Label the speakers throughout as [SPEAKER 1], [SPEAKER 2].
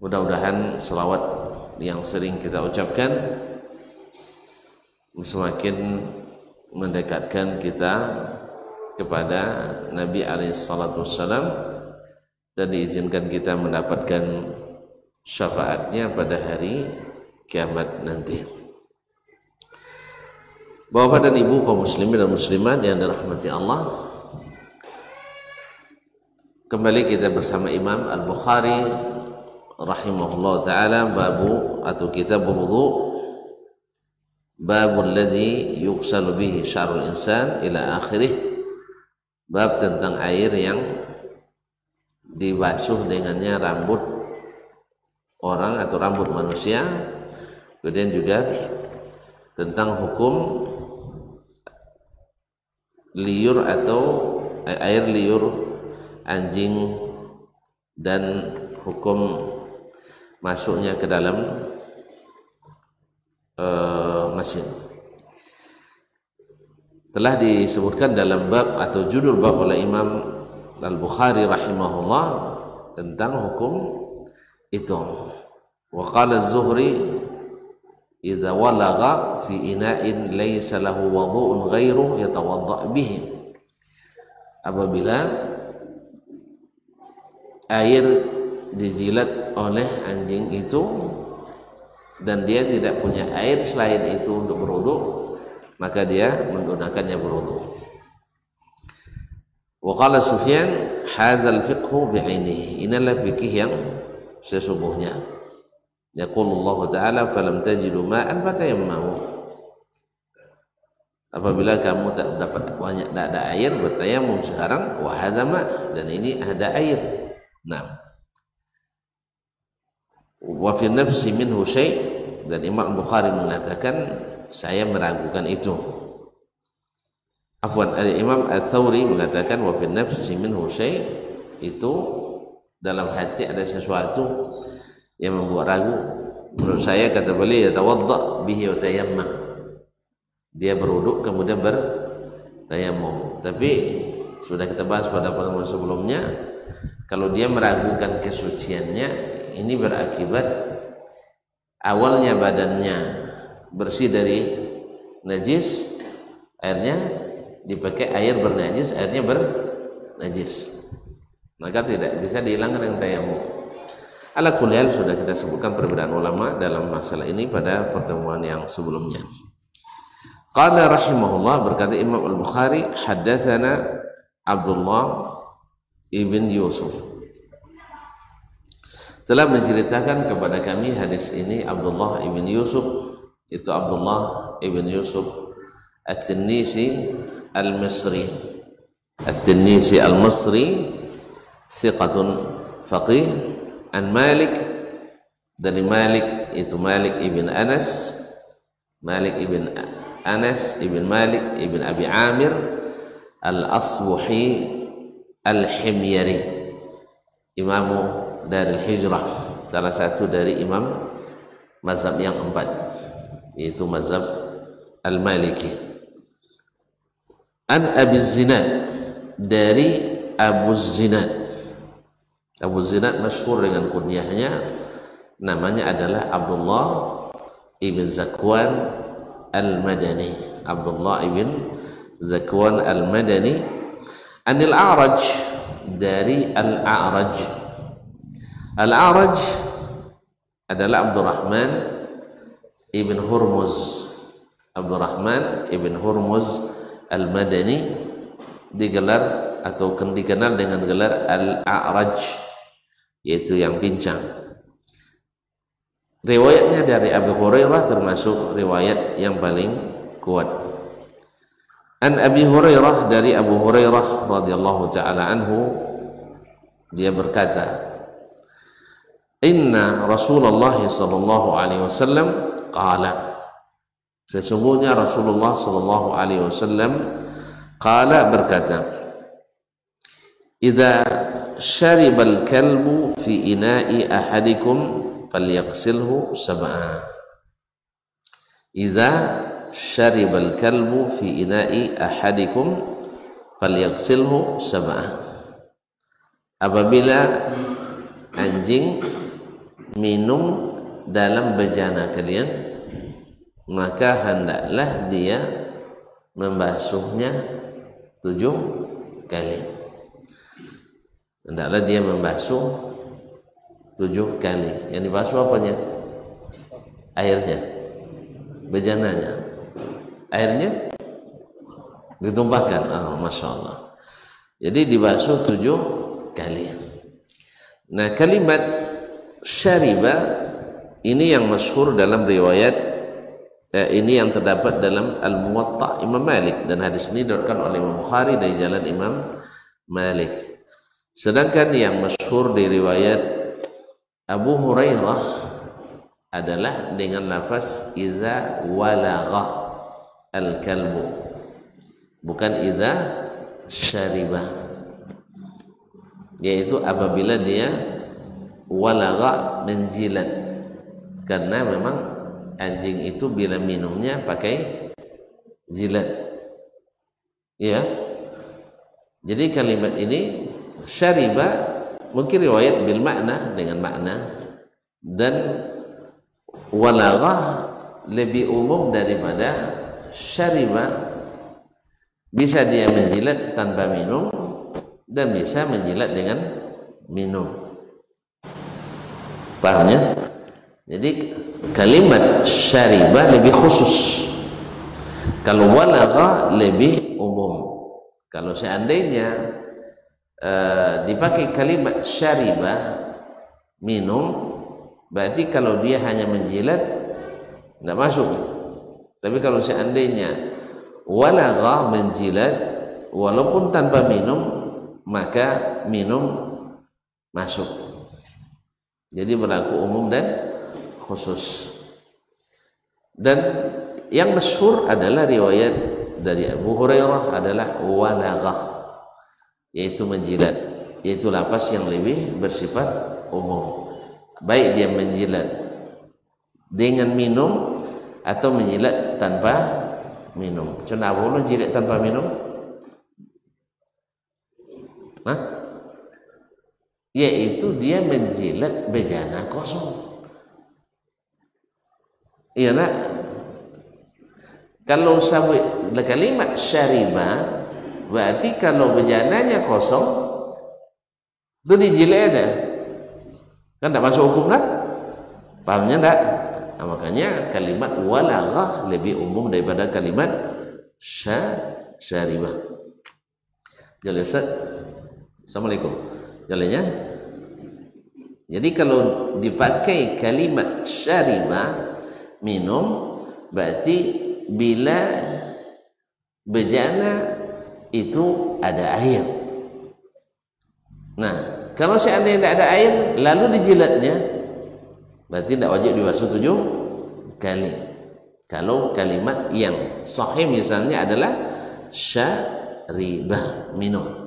[SPEAKER 1] Mudah-mudahan selawat yang sering kita ucapkan semakin mendekatkan kita kepada Nabi SAW dan diizinkan kita mendapatkan syafaatnya pada hari kiamat nanti. Bapak dan Ibu kaum muslimin dan muslimat yang dirahmati Allah, kembali kita bersama Imam Al-Bukhari rahimahullah ta'ala, babu atau kitabul wudu, babul ladzi yughsalu bihi sya'rul insan ila akhirih, bab tentang air yang dibasuh dengannya rambut orang atau rambut manusia. Kemudian juga tentang hukum liur atau air liur anjing dan hukum masuknya ke dalam mesin. Telah disebutkan dalam bab atau judul bab oleh Imam Al-Bukhari rahimahullah tentang hukum itu. Wa qala Az-Zuhri idza walagha fi ina'in laysa lahu wudu'un ghairu yatawadda' bihi. Apabila air dijilat oleh anjing itu dan dia tidak punya air selain itu untuk berwudu, maka dia menggunakannya berwudu. Wa qala Sufyan hadzal fiqhu bi'ainihi, inilah fikih yang sesungguhnya. Yaqulullah ta'ala falam tajidu ma'an fatayammamu, apabila kamu tak dapat banyak, tak ada air, bertayamum sekarang. Wa hadza ma', dan ini ada air. Nah, wa fi nafsi minhu syai', dan Imam Bukhari mengatakan saya meragukan itu. Afwan, Imam Ats-Tsauri mengatakan wa fi nafsi minhu syai', itu dalam hati ada sesuatu yang membuat ragu. Menurut saya, kata beliau, yatawadda bihi wa tayammam, dia berwuduk kemudian bertayamum. Tapi sudah kita bahas pada pertemuan sebelumnya, kalau dia meragukan kesuciannya, ini berakibat awalnya badannya bersih dari najis, airnya dipakai air bernajis, airnya bernajis, maka tidak bisa dihilangkan dengan tayamum. Ala kulli hal, sudah kita sebutkan perbedaan ulama dalam masalah ini pada pertemuan yang sebelumnya. Qala rahimahullah, berkata Imam Al-Bukhari, haddatsana Abdullah ibn Yusuf, telah menceritakan kepada kami hadis ini Abdullah ibn Yusuf, itu Abdullah ibn Yusuf At-Tinnisi Al-Misri. At-Tinnisi Al-Misri thiqatun faqih, an Malik, dari Malik, itu Malik ibn Anas, Malik ibn Anas ibn Malik ibn Abi Amir Al-Asbuhi Al-Himyari, imamu dari hijrah, salah satu dari imam mazhab yang 4, yaitu mazhab Al-Maliki. An Abi Zinad, dari Abu Zinad. Abu Zinad masyhur dengan kunyahnya, namanya adalah Abdullah ibn Zakwan Al-Madani. Abdullah ibn Zakwan Al-Madani. Anil A'raj, dari Al-A'raj. Al-A'raj adalah Abdurrahman ibn Hurmuz. Abdurrahman ibn Hurmuz Al-Madani, digelar atau dikenal dengan gelar Al-A'raj, yaitu yang pincang. Riwayatnya dari Abu Hurairah termasuk riwayat yang paling kuat. An Abi Hurairah, dari Abu Hurairah radhiyallahu ta'ala anhu, dia berkata, inna Rasulullah sallallahu alaihi wasallam qala, sesungguhnya Rasulullah sallallahu alaihi wasallam qala, berkata, idza syaribal kalbu fi ina'i ahadikum falyaghsilhu sab'a. Idza syaribal kalbu fi ina'i ahadikum falyaghsilhu sab'a. Apabila anjing minum dalam bejana kalian, maka hendaklah dia membasuhnya 7 kali. Hendaklah dia membasuh 7 kali. Yang dibasuh apanya? Airnya, bejananya. Airnya ditumpahkan. Masya Allah. Jadi dibasuh 7 kali. Nah, kalimat syariba ini yang masyhur dalam riwayat, ini yang terdapat dalam Al-Muwatta Imam Malik, dan hadis ini diriwayatkan oleh Imam Bukhari dari jalan Imam Malik. Sedangkan yang masyhur di riwayat Abu Hurairah adalah dengan lafaz iza walagha al-kalbu, bukan iza syariba, yaitu apabila dia walagha, menjilat, karena memang anjing itu bila minumnya pakai jilat, ya. Jadi kalimat ini syariba mungkin riwayat bil makna, dengan makna, dan walagha lebih umum daripada syariba. Bisa dia menjilat tanpa minum dan bisa menjilat dengan minum. Pahamnya? Jadi kalimat syariba lebih khusus, kalau walagha lebih umum. Kalau seandainya dipakai kalimat syariba, minum, berarti kalau dia hanya menjilat tidak masuk. Tapi kalau seandainya walagha, menjilat walaupun tanpa minum, maka minum masuk. Jadi berlaku umum dan khusus. Dan yang masyhur adalah riwayat dari Abu Hurairah adalah walagha, yaitu menjilat, yaitu lafaz yang lebih bersifat umum, baik dia menjilat dengan minum atau menjilat tanpa minum. Contoh apa jilat tanpa minum? Yaitu dia menjilat bejana kosong. Iya nak? Kalau kalimat syariba, berarti kalau bejananya kosong itu dijilat ada, kan tak masuk hukum tak? Pahamnya tak? Nah, makanya kalimat walagha lebih umum daripada kalimat syaribah. Jadi Ustaz, Assalamualaikum. Jalannya. Jadi kalau dipakai kalimat syaribah, minum, berarti bila bejana itu ada air. Nah, kalau seandainya tidak ada air lalu dijilatnya, berarti tidak wajib dibasuh 7 kali. Kalau kalimat yang sahih misalnya adalah syaribah, minum.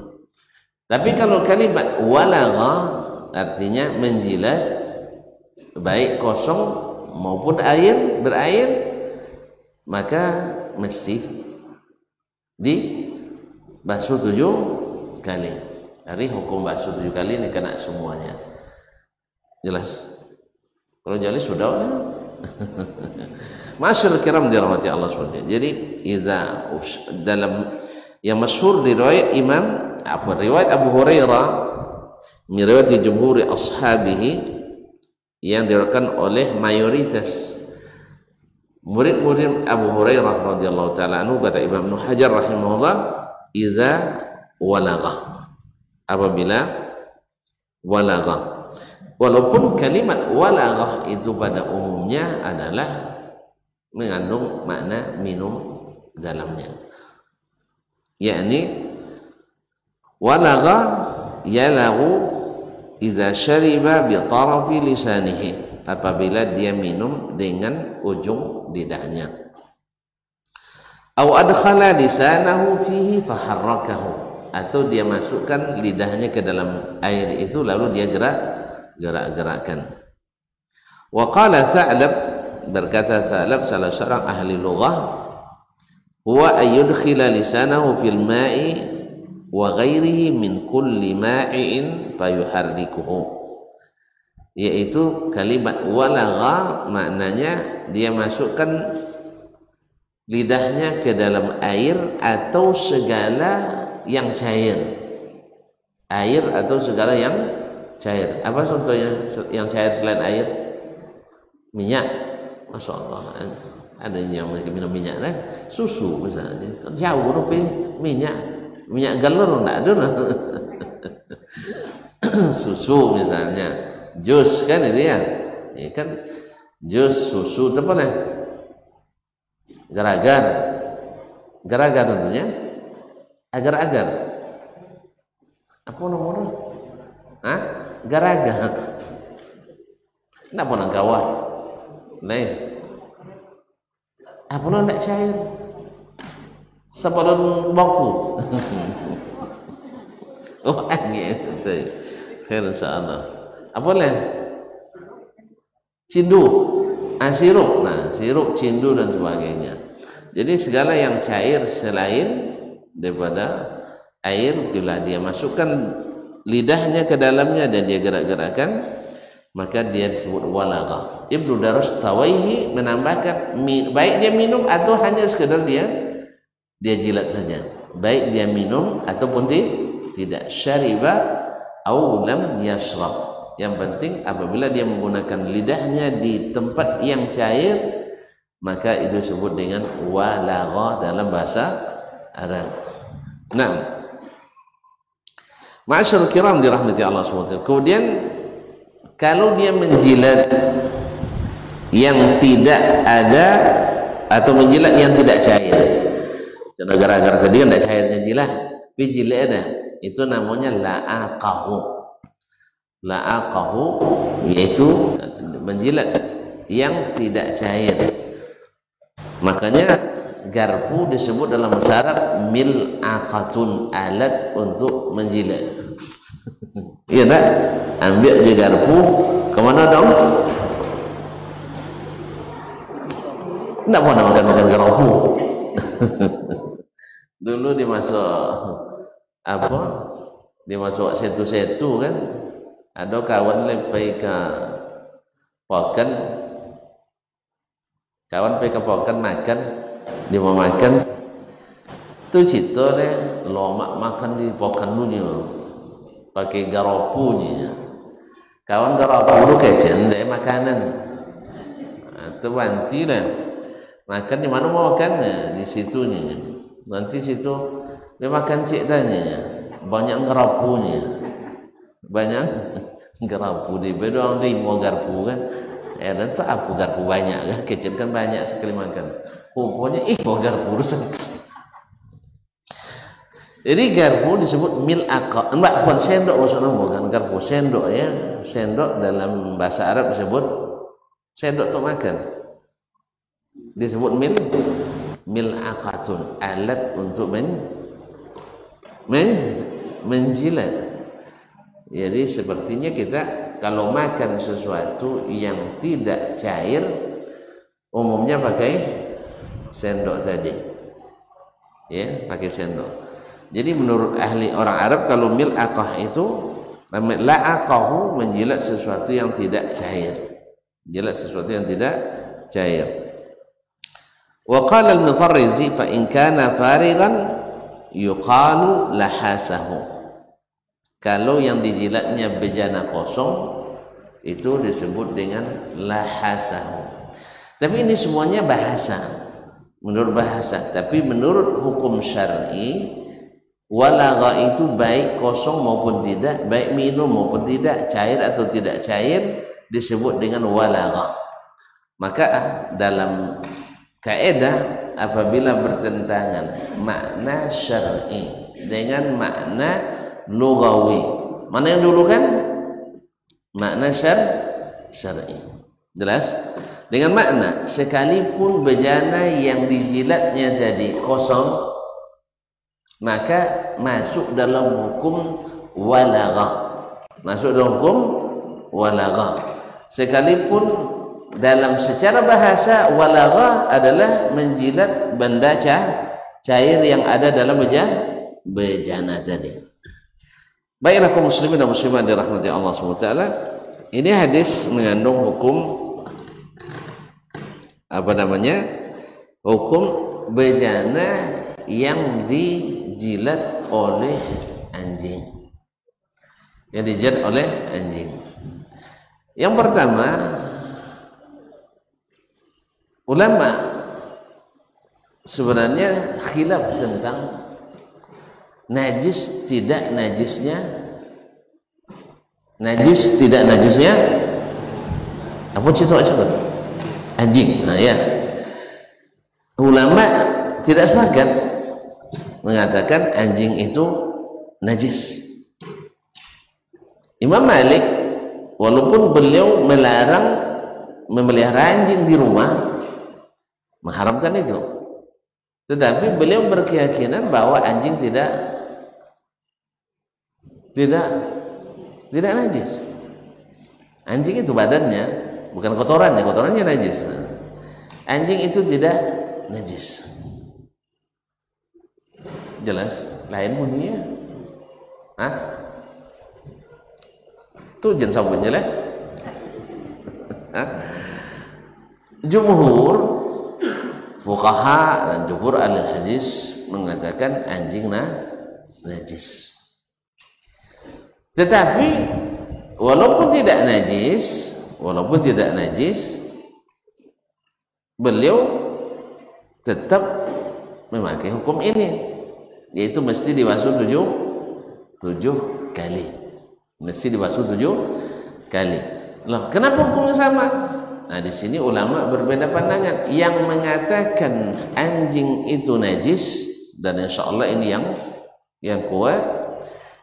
[SPEAKER 1] Tapi kalau kalimat walagha artinya menjilat, baik kosong maupun air, berair, maka mesti dibasuh 7 kali. Dari hukum basuh 7 kali ini kena semuanya. Jelas? Kalau jelas sudah lah. Masyaallah kiram dirahmati Allah SWT. Jadi dalam yang masyhur di riwayat riwayat Abu Hurairah, riwayat jumhur ashabihi, yang diriwayatkan oleh mayoritas murid-murid Abu Hurairah radhiyallahu taala anhu, kata Imam Ibnu Hajar rahimahullah, iza walagha, apabila walagha. Walaupun kalimat walagha itu pada umumnya adalah mengandung makna minum dalamnya, yakni walagha yalaghu iza syariba bi tarafi lisanihi, apabila dia minum dengan ujung lidahnya, au adkhala lisanahu fihi faharrakahu, atau dia masukkan lidahnya ke dalam air itu lalu dia gerak-gerakkan. Wa qala Tha'lab, berkata Tha'lab salah seorang ahli lughah, huwa ayyudkhila lisanahu fil ma'i wa ghairihi min kulli ma'in fayuharrikuhu, yaitu kalimat walagha maknanya dia masukkan lidahnya ke dalam air atau segala yang cair, air atau segala yang cair. Apa contohnya yang cair selain air? Minyak. Masya Allah, ada yang minum minyak lah, susu misalnya, jauh rupi minyak galur enggak ada. Susu misalnya, jus kan itu ya, kan jus susu apa nih? Garagar tentunya, agar-agar. Apa nomor? Garagar. Nak pun kawan. Nih. Apa lo nak cair? Sebelum baku. Oh, angin itu. Khair insyaallah. Apa lah? Cindu, sirup. Nah, sirup, cindu dan sebagainya. Jadi segala yang cair selain daripada air, bila dia masukkan lidahnya ke dalamnya dan dia gerak-gerakkan, maka dia disebut walagha. Ibnu Darustawaihi menambahkan baik dia minum atau hanya sekedar dia jilat saja, baik dia minum ataupun tidak, syariba au lam yashrab. Yang penting apabila dia menggunakan lidahnya di tempat yang cair, maka itu disebut dengan walagha dalam bahasa Arab. Nah, ma'asyiral kiram dirahmati Allah SWT. Kemudian kalau dia menjilat yang tidak ada atau menjilat yang tidak cair, contoh gara-gara tadi kan tidak cairnya jilat, tapi jilat ada, itu namanya la'aqahu, yaitu menjilat yang tidak cair. Makanya garpu disebut dalam bahasa Arab mil'aqatun, alat untuk menjilat. Iya tak? Ambil je garpu, kemana dong? Tak pernah makan garpu. Dulu dimasuk dimasuk setu-setu kan, ada kawan lepai ke pokan, makan, dia mau makan tu cerita deh, lomak makan di pokan dunia pakai garopunya. Kawan garopu lu kecen deh makanan, tu banti lah makan di mana mau makan di situnya, nanti situ dia makan cik danya banyak garopunya, banyak garapu di bedong di mau garpu kan, dan tu apa garpu banyak kan, kecen kan banyak sekali makan, pokoknya mau garpu rusak. Jadi garpu disebut mil'aqah, bukan sendok maksudnya, bukan garpu, sendok ya, sendok dalam bahasa Arab disebut sendok untuk makan, disebut mil'aqatun, alat untuk menjilat. Jadi sepertinya kita kalau makan sesuatu yang tidak cair, umumnya pakai sendok tadi, ya, pakai sendok. Jadi menurut ahli orang Arab, kalau mil'aqah itu la'aqahu, menjilat sesuatu yang tidak cair, jilat sesuatu yang tidak cair. Wa qala al-Mufarrizi fa in kana farighan yuqalu lahasahu. Kalau yang dijilatnya bejana kosong itu disebut dengan lahasahu. Tapi ini semuanya bahasa, menurut bahasa. Tapi menurut hukum syar'i, walagha itu baik kosong maupun tidak, baik minum maupun tidak, cair atau tidak cair, disebut dengan walagha. Maka dalam kaidah apabila bertentangan makna syar'i dengan makna lugawi, mana yang dulu kan? Makna syar'i. Jelas? Dengan makna sekalipun bejana yang dijilatnya jadi kosong, maka masuk dalam hukum walagha. Masuk dalam hukum walagha. Sekalipun dalam secara bahasa walagha adalah menjilat benda cair yang ada dalam bejana tadi. Baiklah kaum muslimin dan muslimat dirahmati Allah SWT, Ini hadis mengandung hukum apa namanya? Hukum bejana yang dijilat oleh anjing. Yang dijilat oleh anjing. Yang pertama, ulama sebenarnya khilaf tentang najis tidak najisnya, najis tidak najisnya apa cerita aja anjing. Nah ya, ulama tidak sepakat mengatakan anjing itu najis. Imam Malik walaupun beliau melarang memelihara anjing di rumah, mengharamkan itu, tetapi beliau berkeyakinan bahwa anjing tidak najis. Anjing itu badannya bukan kotorannya, kotorannya najis. Anjing itu tidak najis. Jelas? Lain bunyinya. Hah? Itu jen sabunnya lah. Jumhur fuqaha dan jumhur ahli hadis mengatakan anjing najis. Tetapi walaupun tidak najis, beliau tetap memakai hukum ini, yaitu mesti dibasuh 7 kali. Mesti dibasuh 7 kali. Loh, kenapa hukumnya sama? Nah, di sini ulama berbeda pandangan. Yang mengatakan anjing itu najis, dan insya Allah ini yang kuat,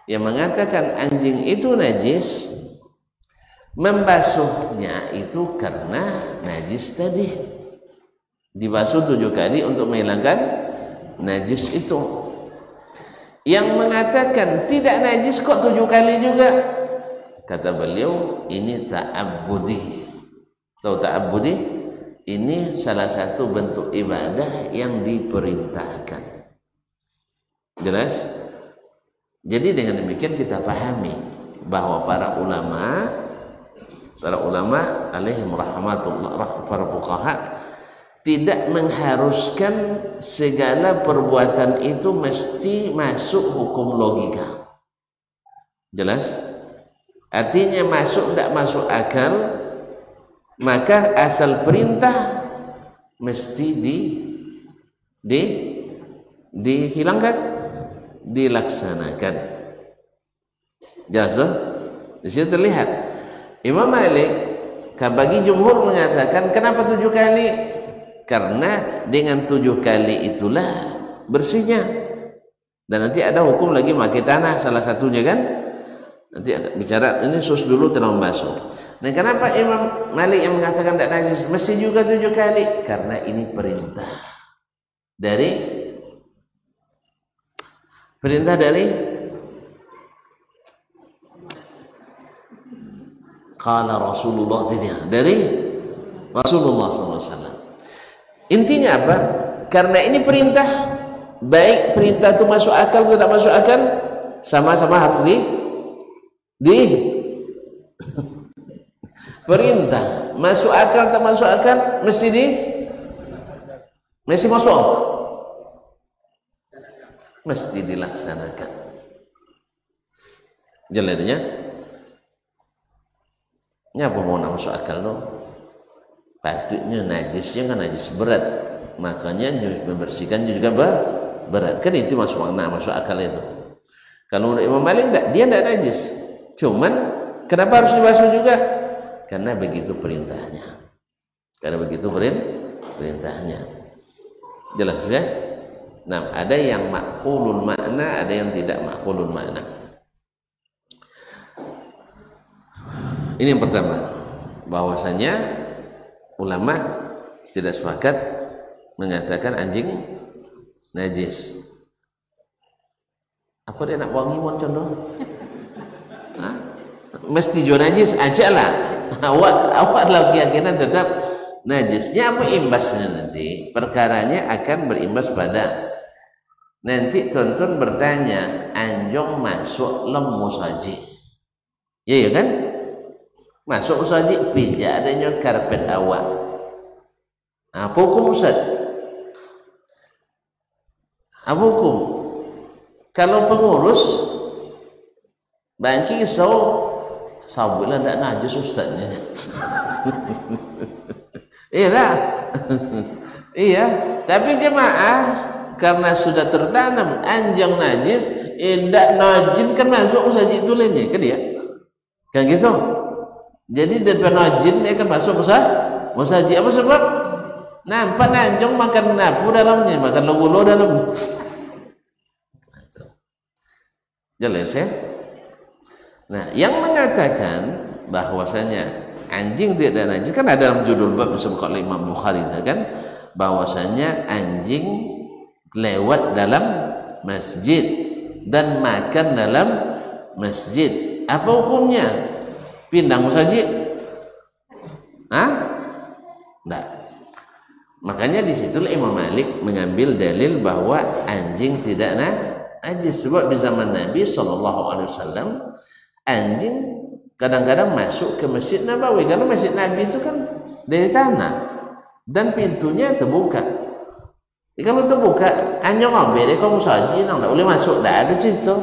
[SPEAKER 1] yang mengatakan anjing itu najis, membasuhnya itu karena najis tadi, dibasuh 7 kali untuk menghilangkan najis itu. Yang mengatakan tidak najis kok 7 kali juga, kata beliau ini ta'abbudi. Tahu ta'abbudi? Ini salah satu bentuk ibadah yang diperintahkan. Jelas? Jadi dengan demikian kita pahami bahwa para ulama alaihim rahmatullah, para fuqaha tidak mengharuskan segala perbuatan itu mesti masuk hukum logika. Jelas? Artinya tidak masuk akal, maka asal perintah mesti dihilangkan, dilaksanakan. Jelas? Di sini terlihat Imam Malik bagi jumhur mengatakan kenapa 7 kali? Karena dengan 7 kali itulah bersihnya. Dan nanti ada hukum lagi pakai tanah salah satunya kan? Nanti bicara ini sus dulu terlalu basuh. Nah, kenapa Imam Malik yang mengatakan tidak najis mesti juga 7 kali? Karena ini perintah dari kala Rasulullah, dari Rasulullah SAW. Intinya apa? Karena ini perintah, baik perintah itu masuk akal atau tidak masuk akal, sama-sama harus perintah. Masuk akal tak masuk akal mesti masuk, mesti dilaksanakan. Jalannya nyapa mau nak masuk akal dong. Patutnya najisnya kan najis berat, makanya membersihkan juga berat kan, itu masuk makna masuk akal itu. Kalau menurut Imam Malik dia tidak najis, cuman kenapa harus dibasuh juga? Karena begitu perintahnya, perintahnya. Jelas ya? Nah, ada yang maqulul makna, ada yang tidak maqulul makna. Ini yang pertama, bahwasanya ulama tidak sepakat mengatakan anjing najis. Apa dia nak wangi mon contoh? Mesti juga najis aja lah. Awak adalah keyakinan tetap najisnya, apa imbasnya nanti? Perkaranya akan berimbas pada nanti tonton bertanya anjong masuk lemu saji. Ya kan? masuk masjid pijak adanya karpet awak. Apa hukum Ustaz? Apa hukum? Kalau pengurus banci sabutlah tak najis Ustaznya. Iya lah. Iya, tapi jemaah karena sudah tertanam anjing najis, tidak najin kan masuk masjid itu lainnya kan dia. Kan gitu. Jadi daripada najin dia kan masuk masjid apa sebab? Nampak anjing makan napu dalamnya, makan logo dalam. Jelas ya? Nah, yang mengatakan bahwasanya anjing tidak najis kan ada dalam judul bab disebutkan oleh Imam Bukhari kan, bahwasanya anjing lewat dalam masjid dan makan dalam masjid. Apa hukumnya? Pindang masjid? Tidak. Makanya disitulah Imam Malik mengambil dalil bahwa anjing tidak najis, sebab di zaman Nabi SAW anjing kadang-kadang masuk ke Masjid Nabawi karena Masjid Nabi itu kan dari tanah dan pintunya terbuka. Jadi kalau terbuka anjing ambil kamu saji nang tak boleh masuk, tak ada cerita.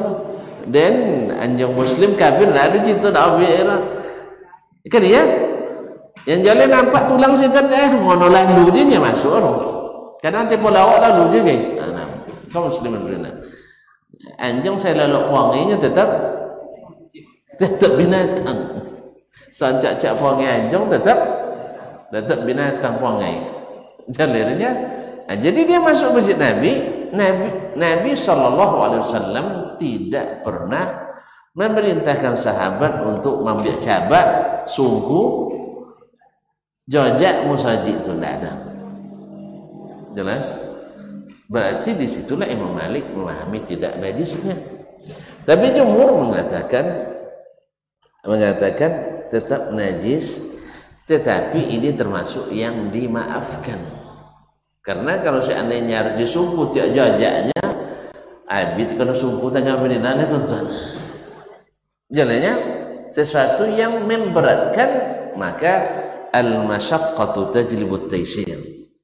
[SPEAKER 1] Dan anjing Muslim kafir tak ada cerita tak ambil kan ya. Yang jalan nampak tulang setan ngono lalu dia masuk orang. Kadang tempo lawak lalu juga. Kaum muslimin benar. Anjing saya lalu wanginya tetap binatang. Sajak-cak wangi anjing tetap binatang wangi. Jalannya. Jadi dia masuk masjid Nabi SAW tidak pernah memerintahkan sahabat untuk mengambil cabak, sungguh jojak musajid itu tidak ada. Jelas? Berarti disitulah Imam Malik memahami tidak najisnya. Tapi jumhur mengatakan tetap najis, tetapi ini termasuk yang dimaafkan. Karena kalau seandainya harus disungkuh tiap jojaknya, abid kena sungkuh tengah menina tuan-tuan. Jalannya sesuatu yang memberatkan, maka al-masyaqqatu tajlibut taysir.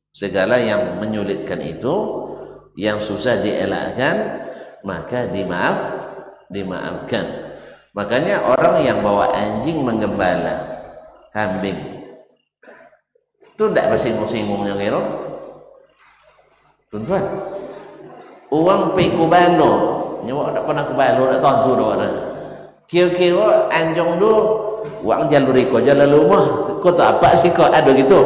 [SPEAKER 1] Segala yang menyulitkan itu, yang susah dielakkan, maka dimaafkan. Makanya orang yang bawa anjing menggembala kambing itu tidak bersinggung-singgungnya kira. Tuan-tuan, uang pergi kubalo, nyawa tak pernah kubalo, tak tontu dah. Kira-kira anjing tu uang jalur iko jalan rumah, kau tak apa sih kau ada gitu?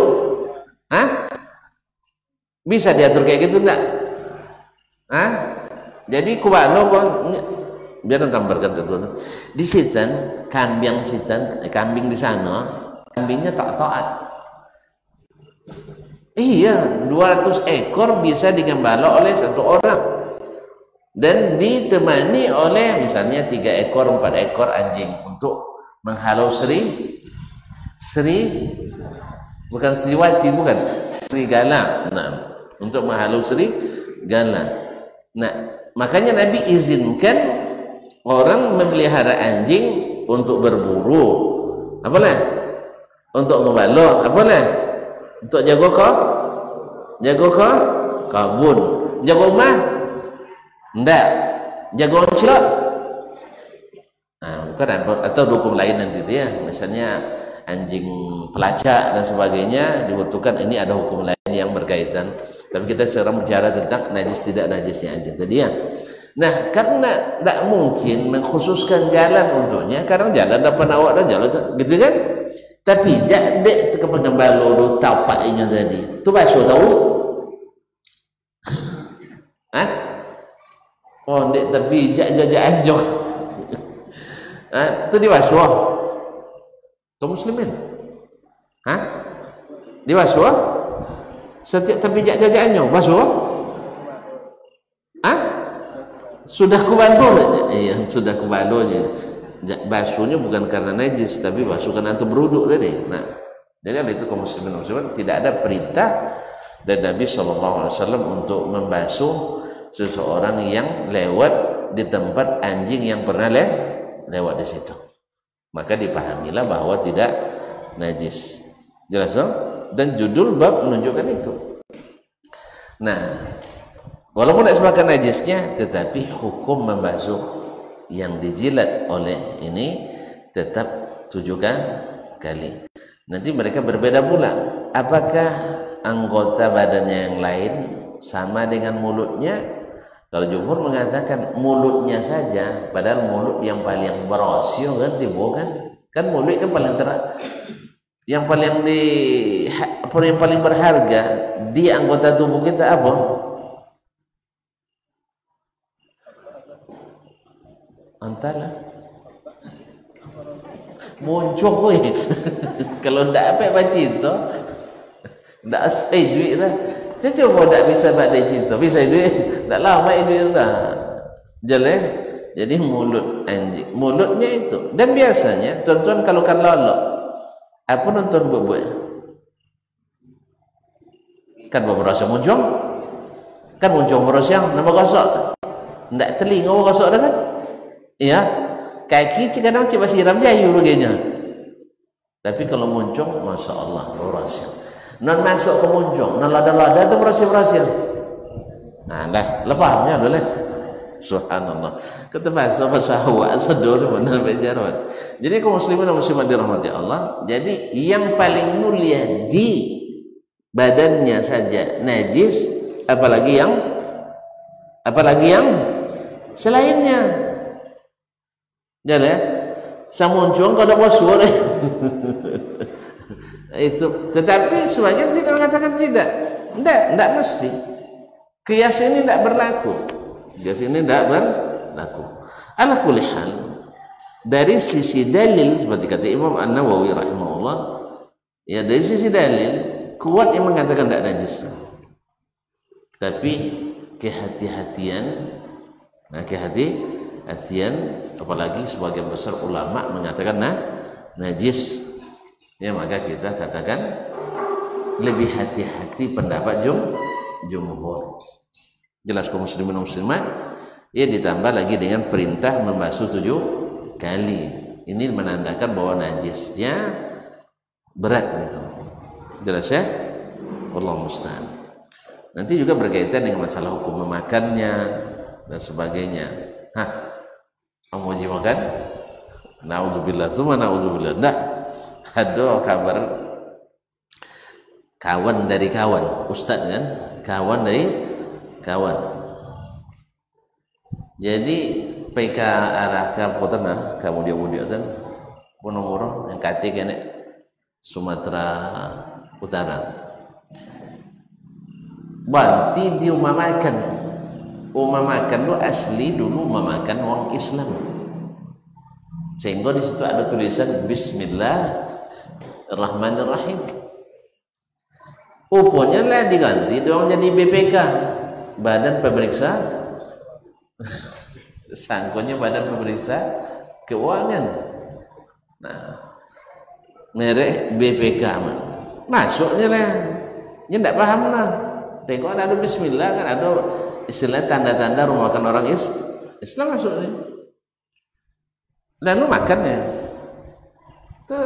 [SPEAKER 1] Bisa diatur kayak gitu enggak? Jadi kubalo biar gambarkan tuan. Di sitan kambing di sana, kambingnya tak taat. Iya, 200 ekor bisa digembala oleh satu orang dan ditemani oleh misalnya 3 ekor 4 ekor anjing untuk menghalau bukan Sriwati, bukan serigala. Untuk menghalau serigala. Nah, makanya Nabi izinkan orang memelihara anjing untuk berburu, apalah, untuk ngebalo, apalah, untuk jaga kebun, jaga rumah, enggak, jaga oncilok. Bukan atau hukum lain nanti dia, misalnya anjing pelacak dan sebagainya dibutuhkan, ini ada hukum lain yang berkaitan. Tapi kita sekarang bicara tentang najis tidak najisnya anjing tadi ya. Nah, karena tak mungkin mengkhususkan jalan untuknya, kadang jalan depan awak dan jalan gitu kan. Tapi dek ke pengembalo do tapaknya tadi tu basuh tahu. Oh dek tapi jajak anjok. Tu dibasuh. Kaum muslimin. Dibasuh? Setiap tepi jajak anjok basuh? Sudah kubalo. Iya, sudah kubalonya. Basuhnya bukan karena najis, tapi basuh karena antum beruduk tadi. Nah, jadi itu kaum muslimin tidak ada perintah dari Nabi SAW untuk membasuh seseorang yang lewat di tempat anjing yang pernah lewat di situ. Maka dipahamilah bahwa tidak najis. Jelas dong? Dan judul bab menunjukkan itu. Nah, walaupun tidak sebagai najisnya, tetapi hukum membasuh yang dijilat oleh ini tetap 7 kali. Nanti mereka berbeda pula. Apakah anggota badannya yang lain sama dengan mulutnya? Kalau jumhur mengatakan mulutnya saja, padahal mulut yang paling berosio kan tiba kan mulut kan paling yang paling berharga di anggota tubuh kita apa? Antara muncul boy. Kalau ndak apa baca itu ndak asai duit lah. Saya coba ndak bisa baca itu, bisa duit ndak lama duit dah jelek. Jadi mulut anjing, mulutnya itu. Dan biasanya tuan-tuan kalau kan lolok apa nonton buat kan beberapa muncul kan muncul berosiang nama gosok ndak telinga gosok dah kan iya kaki kadang coba siram jayu begini. Tapi kalau muncul masya Allah berosiang non masuk ke muncul non lada-lada itu berosiang. Nah lah lepasnya boleh. Subhanallah. Kata bahasa awak sedul benar bejaran. Jadi kaum muslimin dan muslimat dirahmati Allah, jadi yang paling mulia di badannya saja najis, apalagi yang selainnya. Jadi samuncung kalau bosur itu, tetapi semuanya tidak mengatakan tidak mesti. Kias ini tidak berlaku. Kias ini tidak berlaku. Ala kulli hal, dari sisi dalil seperti kata Imam An-Nawawi rahimahullah, ya dari sisi dalil kuat yang mengatakan tidak najis. Tapi kehati-hatian, apalagi sebagian besar ulama mengatakan najis, ya maka kita katakan lebih hati-hati pendapat jumhur. Jelas kaum muslimin dan muslimat, ya ditambah lagi dengan perintah membasuh 7 kali. Ini menandakan bahwa najisnya berat gitu. Jelas ya? Wallahu musta'an. Nanti juga berkaitan dengan masalah hukum memakannya dan sebagainya. Mau makan? Nauzubillah, semua nauzubillah. Nah, ada kabar kawan dari kawan, ustaz kan? Kawan dari kawan. Jadi PK arah ke Potana, kamu dia kan, Ponorogo yang kate kene Sumatera Utara. Banti di rumah makan lu asli dulu memakan orang Islam. Sehingga di situ ada tulisan Bismillahirrahmanirrahim. Rupanya lah diganti doang jadi BPK, Badan Pemeriksa sangkonya Badan Pemeriksa Keuangan. Nah, merek BPK masuknya lah, dia tidak paham lah. Tengok ada Bismillah kan, ada istilah tanda-tanda rumah makan orang Islam masuknya. Lalu makannya itu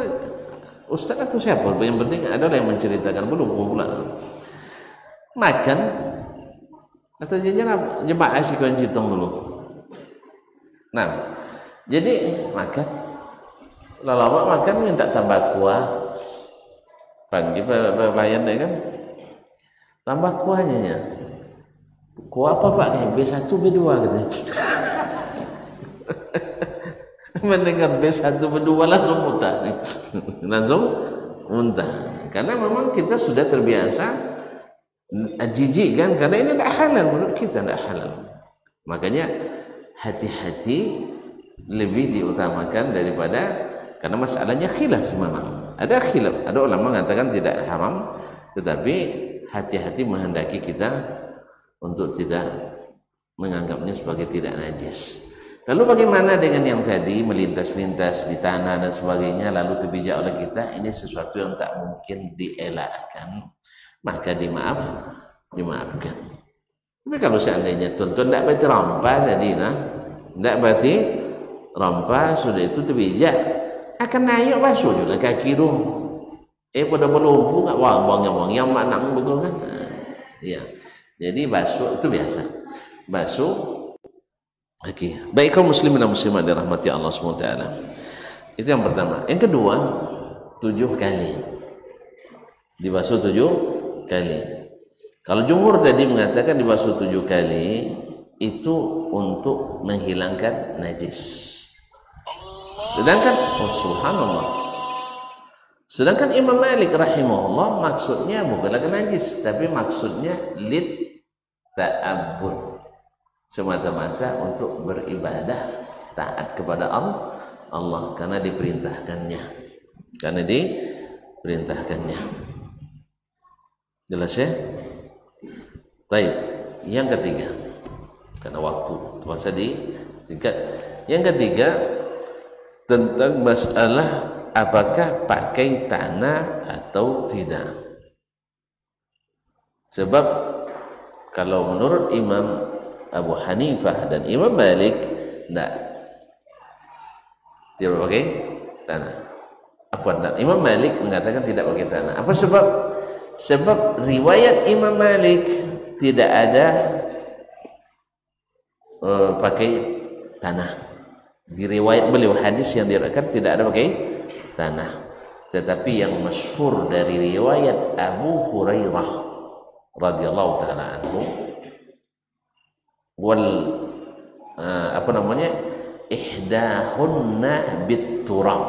[SPEAKER 1] ustaz atau siapa? Yang penting ada yang menceritakan belum pula makan atau jajan jemaah si kawan Citong dulu. Nah, jadi makan lalu makan minta tambah kuah, panggil pelayan deh kan, tambah kuahnya. Kuah apa pak? B1 B2 katanya. Mendengar B1 B2 langsung muntah karena memang kita sudah terbiasa jijik kan, karena ini tidak halal menurut kita, tidak halal. Makanya hati-hati, lebih diutamakan daripada, karena masalahnya khilaf. Memang ada khilaf, ada ulama mengatakan tidak haram, tetapi hati-hati menghendaki kita untuk tidak menganggapnya sebagai tidak najis. Lalu bagaimana dengan yang tadi melintas-lintas di tanah dan sebagainya, lalu terbijak oleh kita? Ini sesuatu yang tak mungkin dielakkan, maka dimaafkan. Tapi kalau seandainya tuan-tuan tidak berarti rampah tadi, tidak berarti rampah, sudah itu terbijak, akan naik basuh juga kaki tu. Pada pelumpu nggak wang yang makna betul kan? Ya. Jadi basuh itu biasa. Basuh. Oke. Baik kaum muslimin dan muslimat dirahmati Allah SWT. Itu yang pertama. Yang kedua, 7 kali. Dibasuh 7 kali. Kalau jumhur tadi mengatakan dibasuh 7 kali itu untuk menghilangkan najis. Sedangkan subhanallah. Sedangkan Imam Malik rahimahullah maksudnya bukanlah najis, tapi maksudnya lit ta'abbud, semata-mata untuk beribadah taat kepada Allah karena diperintahkannya. Jelas ya? Baik. Yang ketiga, karena waktu terpaksa disingkat. Yang ketiga tentang masalah apakah pakai tanah atau tidak. Sebab kalau menurut Imam Abu Hanifah dan Imam Malik tidak pakai tanah. Dan Imam Malik mengatakan tidak pakai tanah. Apa sebab? Sebab riwayat Imam Malik tidak ada pakai tanah. Di riwayat beliau hadis yang diriwayatkan tidak ada pakai tanah, tetapi yang masyhur dari riwayat Abu Hurairah radhiyallahu taala anhu ihdahunna bitturab,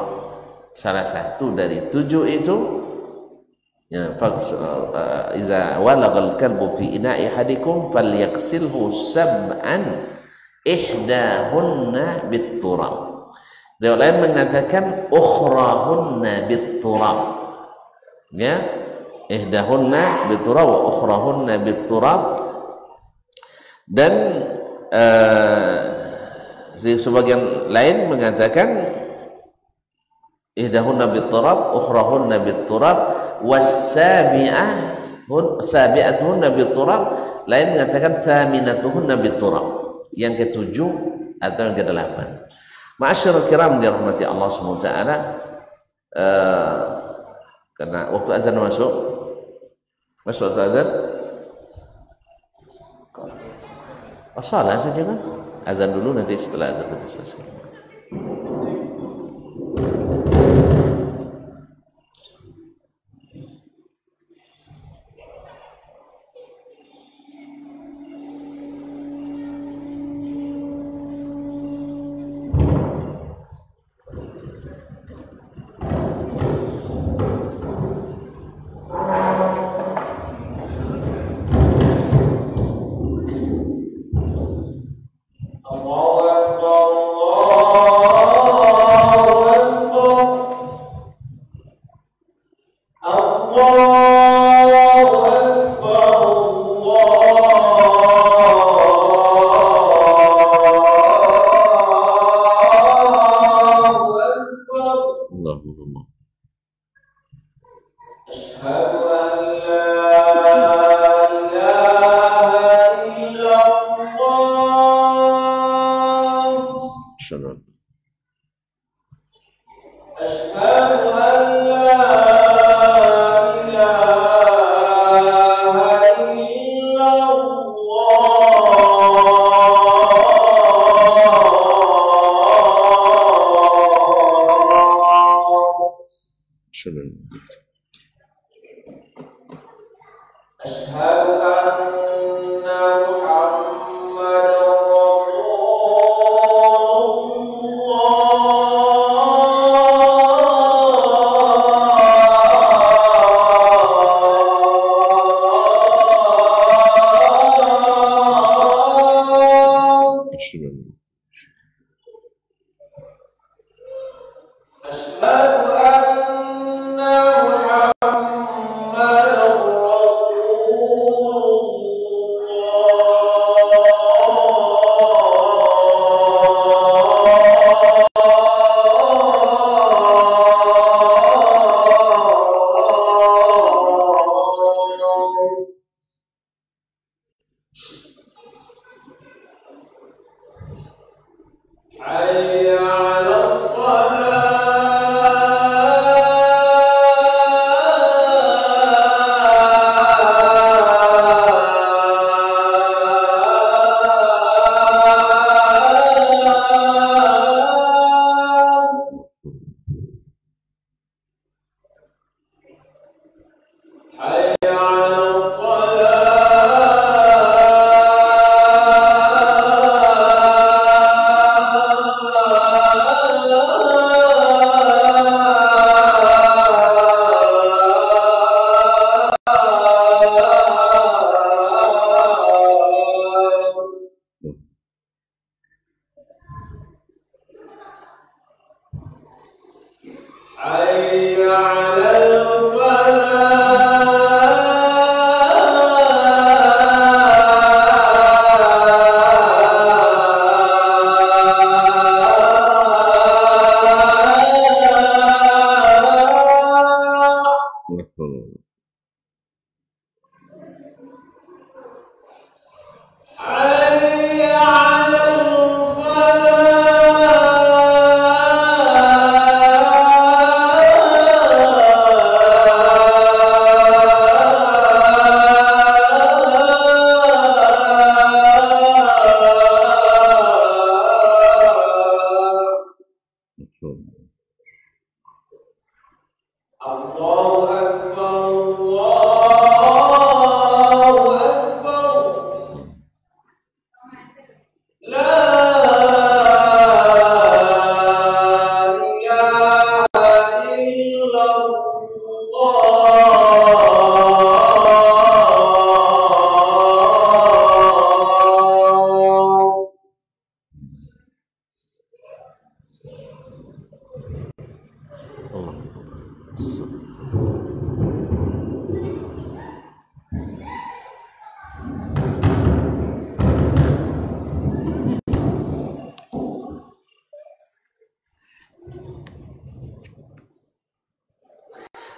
[SPEAKER 1] salah satu dari 7 itu ya, iza walagal kalbu fi ina'i hadikum falyaghsilhu sab'an ihdahunna bitturab. Riwayat lain mengatakan ukhrahunna bitturab. Ya, ihdahunna bitturab wa ukhrahunna bitturab. Dan sebagian lain mengatakan ihdahunna bitturab, ukhrahunna bitturab, sabi'atuhunna bitturab. Lain mengatakan thaminatuhunna bitturab. Yang ke-7 atau yang ke-8. Ma'asyiral kiram dirahmati Allah SWT, karena waktu azan masuk waktu azan salah saja kan, azan dulu nanti setelah azan kita selesai.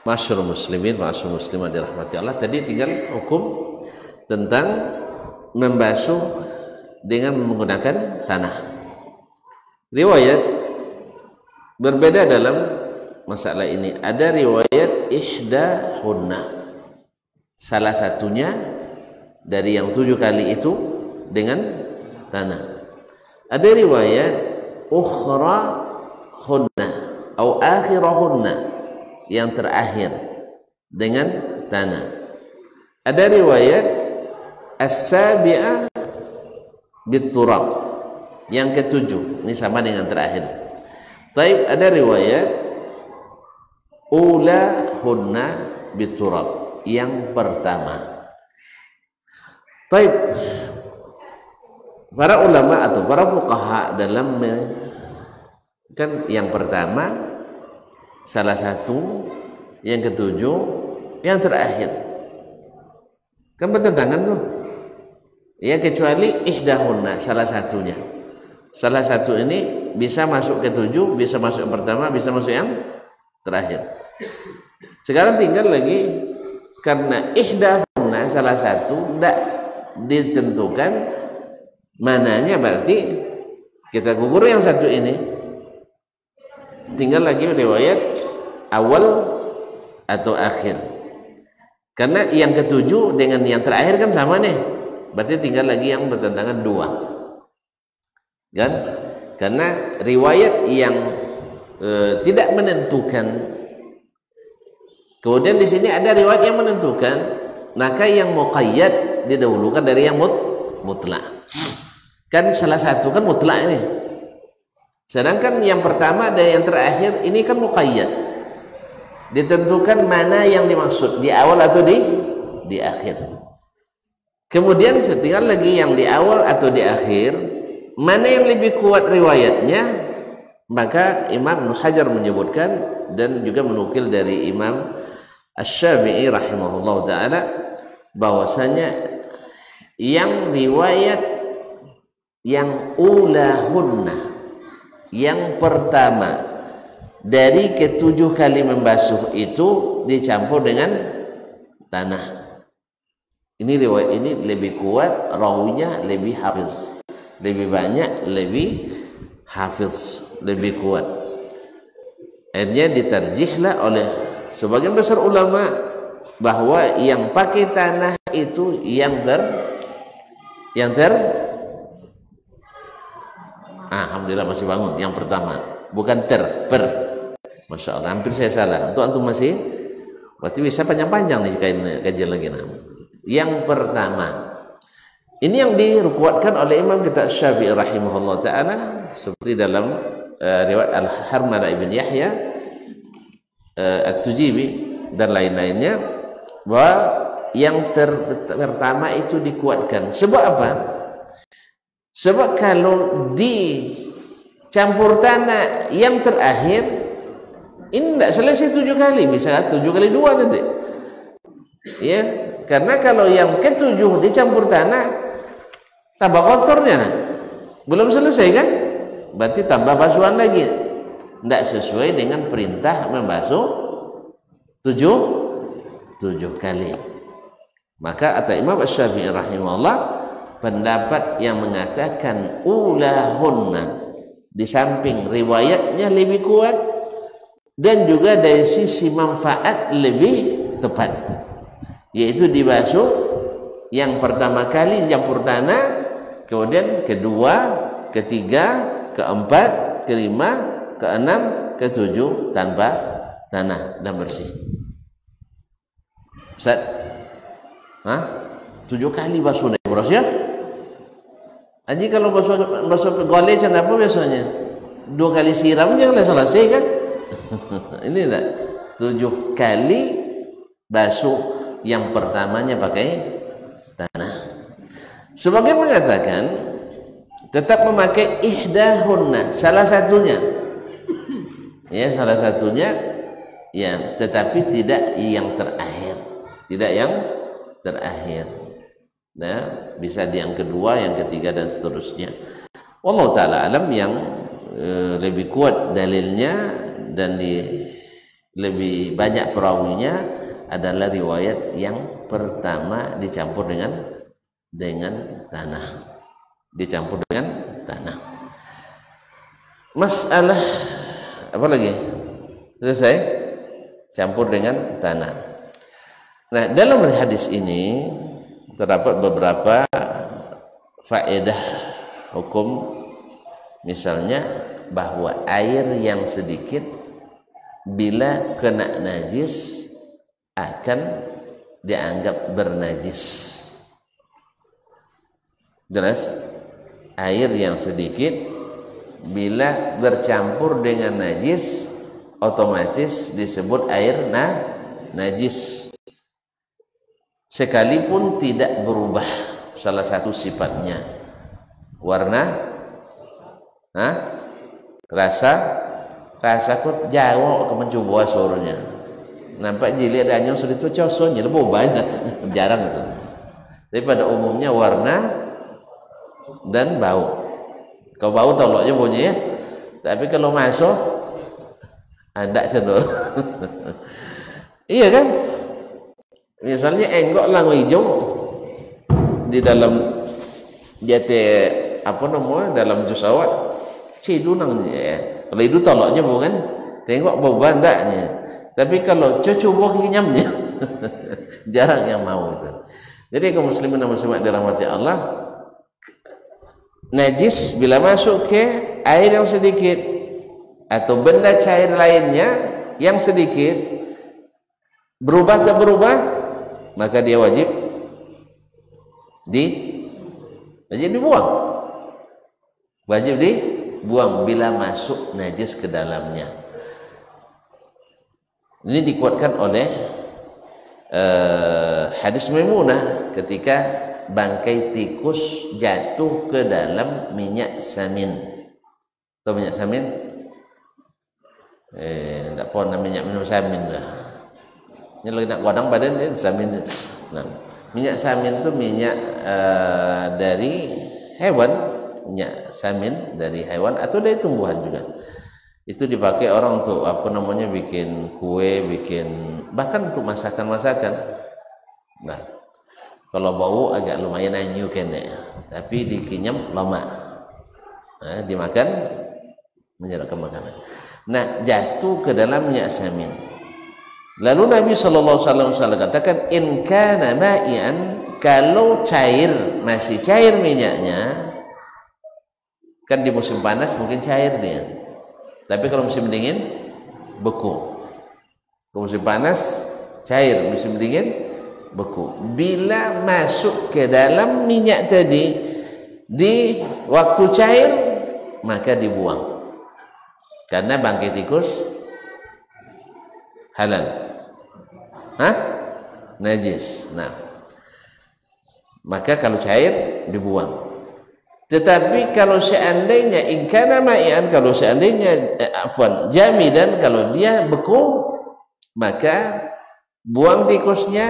[SPEAKER 1] Masyhur muslimin, masyhur muslimah dirahmati Allah. Tadi tinggal hukum tentang membasuh dengan menggunakan tanah. Riwayat berbeda dalam masalah ini. Ada riwayat ihdahunna, salah satunya dari yang 7 kali itu dengan tanah. Ada riwayat ukhrahunna atau akhirahunna, yang terakhir dengan tanah. Ada riwayat as-sabi'ah bit-turab, yang ke-7, ini sama dengan terakhir. Taib, ada riwayat ulahunna bit-turab, yang pertama. Taib, para ulama atau para fuqaha dalam kan yang pertama, salah satu, yang ke-7, yang terakhir, kan bertentangan tuh ya, kecuali ihdahunna, salah satunya. Salah satu ini bisa masuk ke-7, bisa masuk yang pertama, bisa masuk yang terakhir. Sekarang tinggal lagi, karena ihdahunna salah satu tidak ditentukan mananya, berarti kita gugur yang satu ini. Tinggal lagi riwayat awal atau akhir, karena yang ke-7 dengan yang terakhir kan sama nih, berarti tinggal lagi yang bertentangan 2 kan, karena riwayat yang tidak menentukan, kemudian di sini ada riwayat yang menentukan, maka yang muqayyad didahulukan dari yang mutlak. Kan salah satu kan mutlak ini, sedangkan yang pertama dan yang terakhir ini kan muqayyad, ditentukan mana yang dimaksud, di awal atau di akhir. Kemudian setinggal lagi yang di awal atau di akhir, mana yang lebih kuat riwayatnya, maka Imam Ibnu Hajar menyebutkan dan juga menukil dari Imam Asy-Syafi'i rahimahullah ta'ala, bahwasanya yang riwayat yang ulahunna, yang pertama dari ke-7 kali membasuh itu dicampur dengan tanah. Ini riwayat ini lebih kuat, rawinya lebih hafiz, lebih banyak, lebih hafiz, lebih kuat. Akhirnya ditarjihlah oleh sebagian besar ulama bahwa yang pakai tanah itu yang alhamdulillah masih bangun, yang pertama, bukan per. Masya Allah, hampir saya salah. Untuk antum masih Berarti bisa panjang-panjang nih kajian lagi. Yang pertama, ini yang dikuatkan oleh Imam kita Syafi'i rahimahullah ta'ala, seperti dalam riwayat Al-Harmalah ibn Yahya At-Tujibi dan lain-lainnya, bahwa yang pertama itu dikuatkan. Sebab apa? Sebab kalau dicampur tanah yang terakhir ini tidak selesai 7 kali, bisa 7 kali 2 nanti ya, karena kalau yang ke-7 dicampur tanah tambah kotornya, belum selesai kan, berarti tambah basuhan lagi, tidak sesuai dengan perintah membasuh 7 kali. Maka kata Imam Asy-Syafi'i rahimahullah, pendapat yang mengatakan ulahunna di samping riwayatnya lebih kuat dan juga dari sisi manfaat lebih tepat, yaitu dibasuh yang pertama kali campur tanah, kemudian kedua, ketiga, keempat, kelima, keenam, ketujuh tanpa tanah dan bersih. Ustaz, 7 kali basuh nih bros ya. Aji kalau basuh gole macam apa biasanya? 2 kali siram jangan selesai kan? Ini enggak, 7 kali basuh yang pertamanya pakai tanah. Sebagai mengatakan tetap memakai ihdahunna, salah satunya ya, salah satunya ya, tetapi tidak yang terakhir, tidak yang terakhir. Nah, bisa di yang kedua, yang ketiga dan seterusnya. Wallahu taala alam. Yang lebih kuat dalilnya dan lebih banyak perawinya adalah riwayat yang pertama dicampur dengan tanah, dicampur dengan tanah. Masalah apa lagi? Selesai? Campur dengan tanah. Nah, dalam hadis ini terdapat beberapa faedah hukum, misalnya bahwa air yang sedikit bila kena najis akan dianggap bernajis. Jelas? Air yang sedikit bila bercampur dengan najis otomatis disebut air najis, sekalipun tidak berubah salah satu sifatnya, warna, rasa kok jauh ke mencoba suruhnya, nampak jili ada anyong sudah itu cosonya lebih banyak jarang itu. Tapi pada umumnya warna dan bau. Kalau bau tahu aja baunya ya, tapi kalau masuk ada cendur. Iya kan? Misalnya enggok lango hijau di dalam jate apa namanya dalam jus awak cidu nangnya ya. Kalau itu toloknya bukan tengok bau bandaknya, tapi kalau cucu buah nyamnya jarang yang mau itu. Jadi kaum muslimin dan muslimat dirahmati Allah, najis bila masuk ke air yang sedikit atau benda cair lainnya yang sedikit, berubah tak berubah, maka dia wajib dibuang, wajib dibuang bila masuk najis ke dalamnya. Ini dikuatkan oleh hadis Maimunah ketika bangkai tikus jatuh ke dalam minyak samin. Tahu minyak samin? Tak pernah minyak minum samin dah. Ini lagi nak godang badan dia samin. Nah, minyak samin itu minyak dari hewan, minyak samin dari hewan atau dari tumbuhan juga. Itu dipakai orang untuk apa namanya bikin kue, bikin bahkan untuk masakan-masakan. Nah, kalau bau agak lumayan anyu kene, tapi dikinyam lama. Nah, dimakan menyerap makanan. Nah, jatuh ke dalam minyak samin. Lalu Nabi sallallahu alaihi wasallam katakan, in kana ma'ian, kalau cair, masih cair minyaknya, kan di musim panas mungkin cair dia. Tapi kalau musim dingin beku. Kalau musim panas cair, musim dingin beku. Bila masuk ke dalam minyak tadi di waktu cair, maka dibuang, karena bangkai tikus halal. Najis. Nah, maka kalau cair dibuang. Tetapi kalau seandainya ingkana ma'ian, kalau seandainya jamidan, kalau dia beku, maka buang tikusnya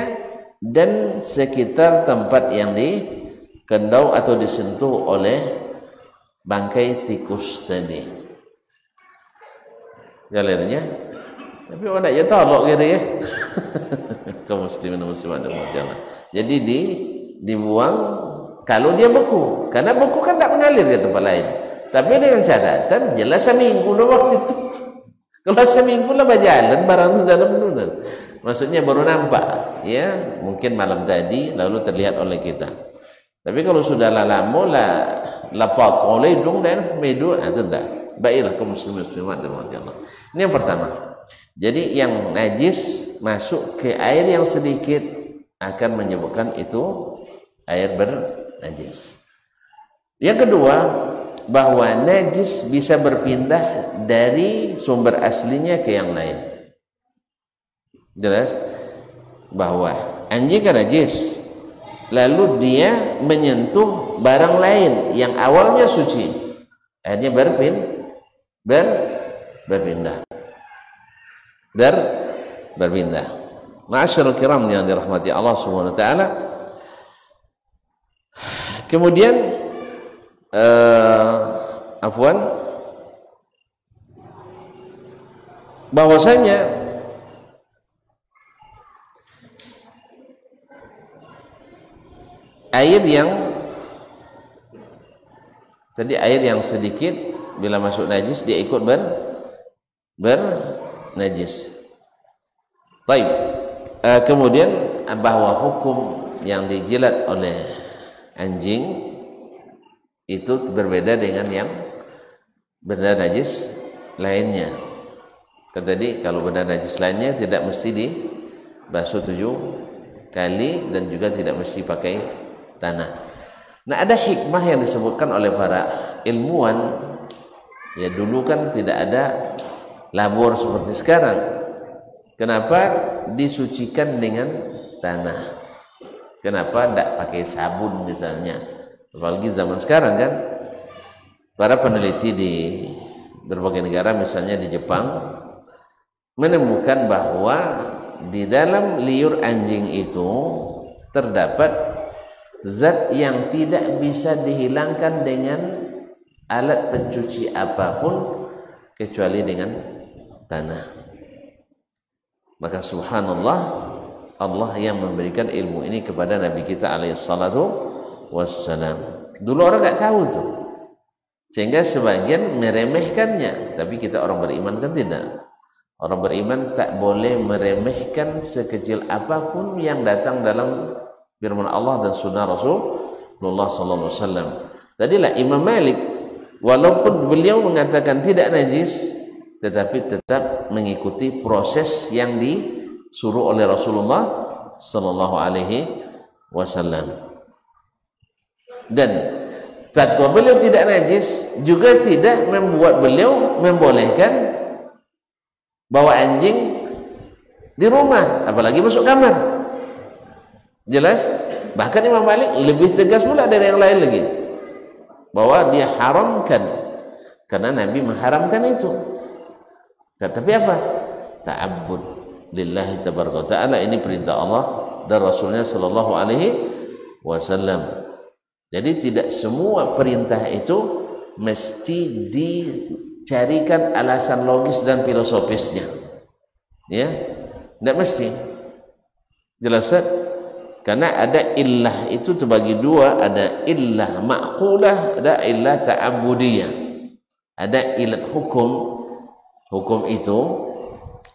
[SPEAKER 1] dan sekitar tempat yang dikendau atau disentuh oleh bangkai tikus tadi. Galerinya, tapi orang nak tolok kira ya. Kaum muslimin dan muslimat Allah. Jadi dibuang kalau dia beku, karena beku kan tak mengalir ke tempat lain. Tapi dengan catatan jelas seminggu lah waktu itu. Kalau seminggu lah berjalan barang itu dalam dunia. Maksudnya baru nampak, ya mungkin malam tadi lalu terlihat oleh kita. Tapi kalau sudah lama lah lapak oleh dong dan medu, itu enggak. Baiklah kaum muslimin muslimat Allah. Ini yang pertama. Jadi yang najis masuk ke air yang sedikit akan menyebabkan itu air najis. Yang kedua, bahwa najis bisa berpindah dari sumber aslinya ke yang lain. Jelas bahwa anjing kan najis, lalu dia menyentuh barang lain yang awalnya suci, akhirnya berpindah. Ma'asyiral kiram yang dirahmati Allah Subhanahu wa taala. Kemudian bahwasanya air yang sedikit bila masuk najis dia ikut bernajis. Baik. Kemudian bahwa hukum yang dijilat oleh anjing itu berbeda dengan yang benda najis lainnya. Kan tadi kalau benda najis lainnya tidak mesti dibasuh 7 kali dan juga tidak mesti pakai tanah. Nah, ada hikmah yang disebutkan oleh para ilmuwan. Ya dulu kan tidak ada labor seperti sekarang. Kenapa disucikan dengan tanah? Kenapa tidak pakai sabun misalnya? Apalagi zaman sekarang kan, para peneliti di berbagai negara, misalnya di Jepang, menemukan bahwa di dalam liur anjing itu terdapat zat yang tidak bisa dihilangkan dengan alat pencuci apapun kecuali dengan tanah. Maka subhanallah, Allah yang memberikan ilmu ini kepada Nabi kita alaihissalatu wassalam. Dulu orang nggak tahu tuh, sehingga sebagian meremehkannya. Tapi kita orang beriman kan tidak. Orang beriman tak boleh meremehkan sekecil apapun yang datang dalam firman Allah dan sunnah Rasulullah sallallahu alaihi wasallam. Tadilah Imam Malik, walaupun beliau mengatakan tidak najis, tetapi tetap mengikuti proses yang disuruh oleh Rasulullah sallallahu alaihi wasallam. Dan fatwa beliau tidak najis juga tidak membuat beliau membolehkan bawa anjing di rumah, apalagi masuk kamar. Jelas? Bahkan Imam Malik lebih tegas pula dari yang lain lagi, bahwa dia haramkan karena Nabi mengharamkan itu. Tapi apa? Ta'abbud lillahi tabaraka ta'ala, ini perintah Allah dan Rasulnya sallallahu alaihi wasallam. Jadi tidak semua perintah itu mesti dicarikan alasan logis dan filosofisnya, ya, tidak mesti. Jelas? Karena ada illah itu terbagi dua, ada illah ma'qulah, ada illah ta'abudiyah. Ada ilat hukum itu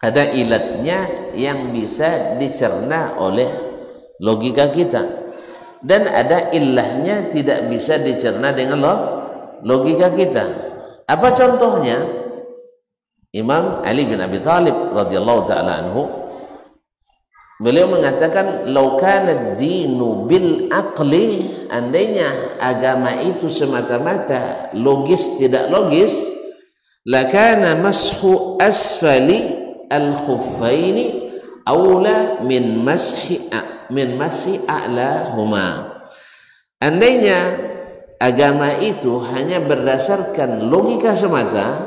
[SPEAKER 1] ada ilatnya yang bisa dicerna oleh logika kita, dan ada illahnya tidak bisa dicerna dengan logika kita. Apa contohnya? Imam Ali bin Abi Thalib radhiyallahu taala anhu Beliau mengatakan, "Lau kana ad-dinu bil aqli," andainya agama itu semata-mata logis tidak logis, lakana mashu asfali al-khuffaini aula min masi a'lahuma. Andainya agama itu hanya berdasarkan logika semata,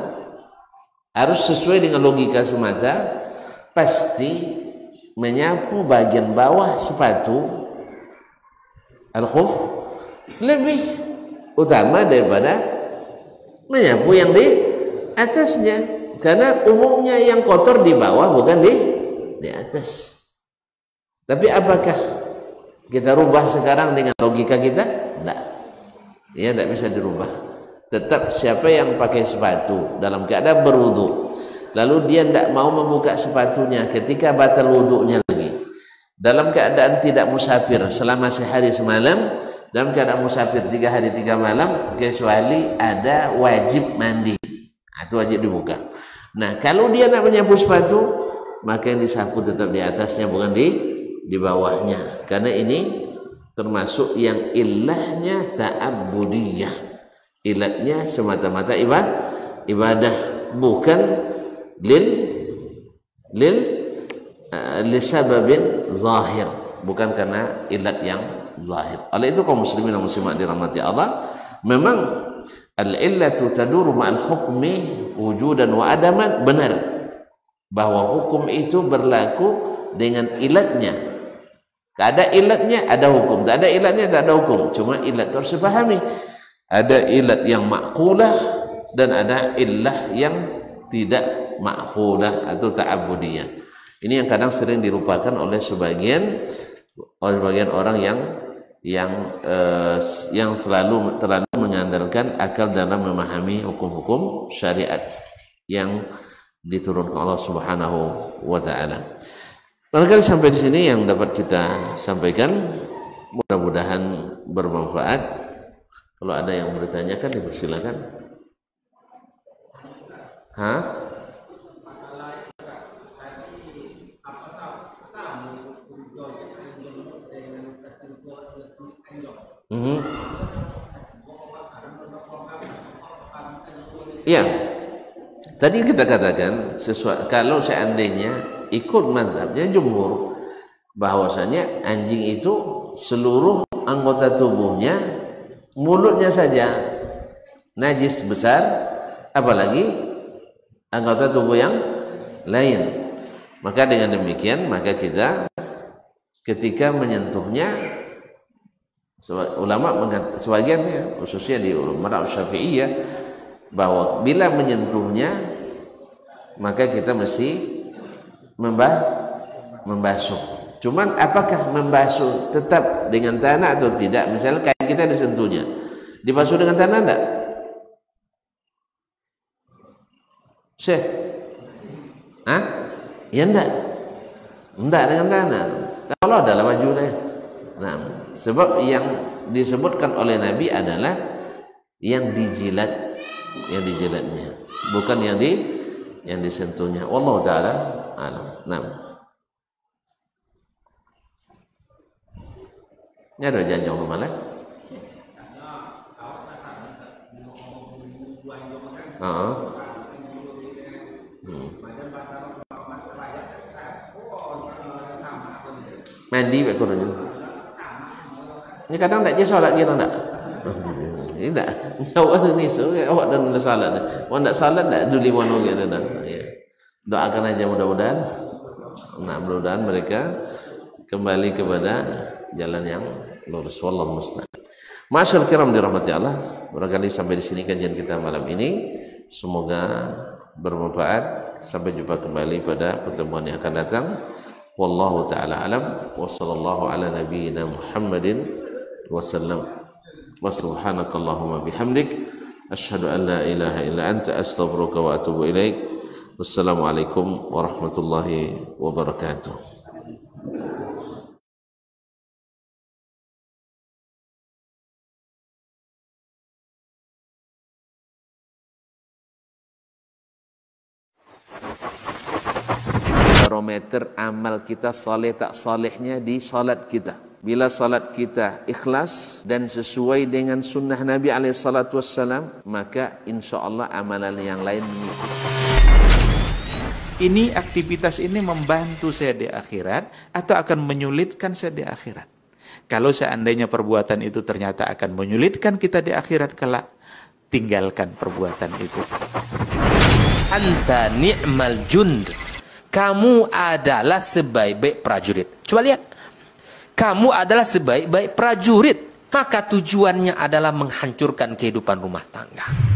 [SPEAKER 1] harus sesuai dengan logika semata, pasti menyapu bagian bawah sepatu al-khuf lebih utama daripada menyapu yang di atasnya, karena umumnya yang kotor di bawah bukan di atas. Tapi apakah kita rubah sekarang dengan logika kita? Tidak, ya tidak bisa dirubah. Tetap siapa yang pakai sepatu dalam keadaan berwudu, lalu dia tidak mau membuka sepatunya ketika batal wudunya lagi, dalam keadaan tidak musafir selama sehari semalam, dalam keadaan musafir 3 hari 3 malam, kecuali ada wajib mandi, itu wajib dibuka. Nah, kalau dia nak menyapu sepatu, maka yang disapu tetap di atasnya, bukan di bawahnya, karena ini termasuk yang ilahnya ta'abbudiyah, ilatnya semata-mata ibadah, bukan lisababin zahir, bukan karena ilat yang zahir. Oleh itu kaum muslimin dan muslimat dirahmati Allah, memang al-illatu taduru ma'al hukmi wujudan wa adaman, benar bahwa hukum itu berlaku dengan ilatnya. Ada ilatnya ada hukum, tak ada ilatnya tak ada hukum. Cuma ilat harus dipahami, ada ilat yang ma'qulah dan ada illah yang tidak ma'qulah atau ta'abudiyah. Ini yang kadang sering dilupakan oleh sebagian orang yang terlalu mengandalkan akal dalam memahami hukum-hukum syariat yang diturunkan Allah Subhanahu wa taala. Barangkali sampai di sini yang dapat kita sampaikan, mudah-mudahan bermanfaat. Kalau ada yang bertanyakan dipersilakan. Ya, tadi kita katakan kalau seandainya ikut mazhabnya jumhur, bahwasanya anjing itu seluruh anggota tubuhnya, mulutnya saja najis besar, apalagi anggota tubuh yang lain. Maka dengan demikian, maka kita ketika menyentuhnya, ulama sebagian ya, khususnya di ulama Syafi'iyah, bahwa bila menyentuhnya maka kita mesti membasuh. Cuman apakah membasuh tetap dengan tanah atau tidak? Misalnya kain kita disentuhnya, dibasuh dengan tanah enggak? Syekh? Ya enggak dengan tanah. Kalau adalah wajulnya. Nah, sebab yang disebutkan oleh Nabi adalah yang dijilatnya, bukan yang disentuhnya. Wallahu taala alam. Nah, ini ada janji rumah lah. Mandi baik kurang. Ini kadang tak je solat kita tak. Tidak. Awak ni awak dan salat. Awak tak salat tak duli wano kita dah. Ya. Doakan aja mudah-mudahan. Nah, mudah-mudahan mereka kembali kepada jalan yang lurus. Wallahu musta'an. Masyaallah kiram dirahmati Allah. Barangkali sampai di sini kajian kita malam ini. Semoga bermanfaat. Sampai jumpa kembali pada pertemuan yang akan datang. Wallahu ta'ala alam. Wa sallallahu ala nabiyyina Muhammadin wa sallam. Wa subhanakallahumma bihamdik asyhadu an la ilaha illa anta astaghfiruka wa atubu ilaik. Wassalamualaikum warahmatullahi wabarakatuh. barometer amal kita saleh tak salehnya di salat kita. Bila salat kita ikhlas dan sesuai dengan sunnah Nabi SAW, maka insya Allah amalan yang lain mengikut.
[SPEAKER 2] Ini aktivitas ini membantu saya di akhirat atau akan menyulitkan saya di akhirat? Kalau seandainya perbuatan itu ternyata akan menyulitkan kita di akhirat kelak, tinggalkan perbuatan itu.
[SPEAKER 3] Anta ni'mal jund. Kamu adalah sebaik-baik prajurit. Coba lihat. Kamu adalah sebaik-baik prajurit. Maka tujuannya adalah menghancurkan kehidupan rumah tangga.